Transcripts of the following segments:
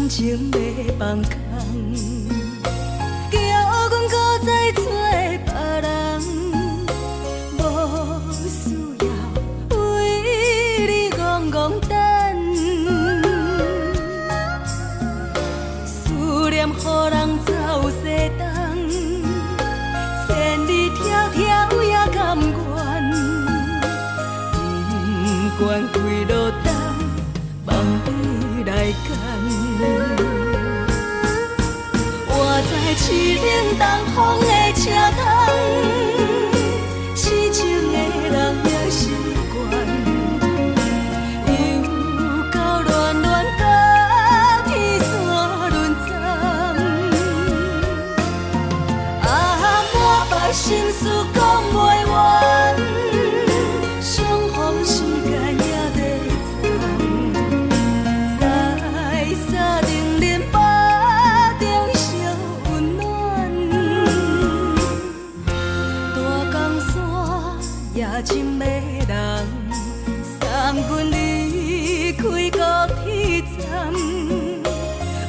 感情要放空，叫阮搁再找别人，无需要为你戆戆等，思念予人走西东，千里迢迢也甘愿，不管几落冬，梦你来牵。我在痴冷东风的车窗，痴情的人也习惯，又到恋恋甲天山沦陷。啊，满腹心事讲袂完，相逢时间也在站，在沙定林巴中烧温暖。大江山夜深的人，送阮离开高铁站，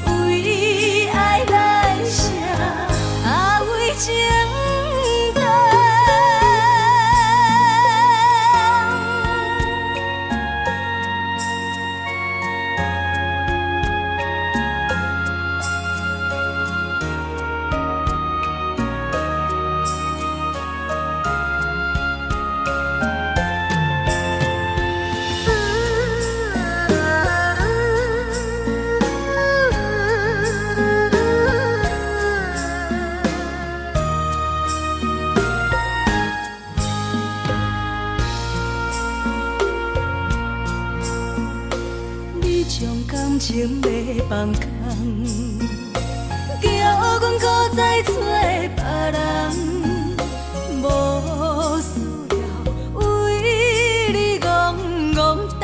为爱来写，为情等。你将感情要放空，叫阮搁再找别人，无需要为你戆戆等，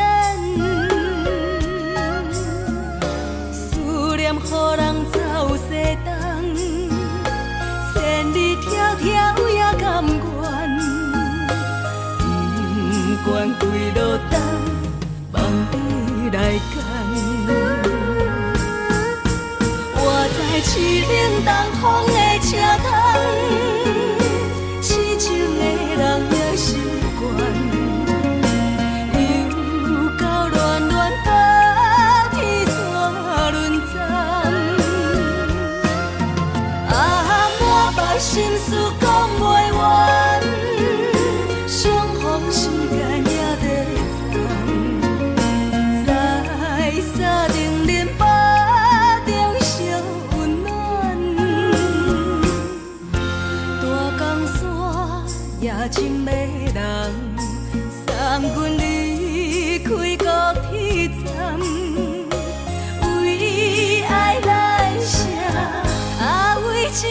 思念予人走西东，千里迢迢也甘愿，不管几落冬，梦你来牵。我在痴冷东风的车窗，痴情的人也习惯，又到恋恋甲天山沦陷。啊，满腹心事讲袂完，相逢时间也在站，在沙定林巴中烧温暖。大江山夜深的人，送阮离开高铁站，为爱来写，为情。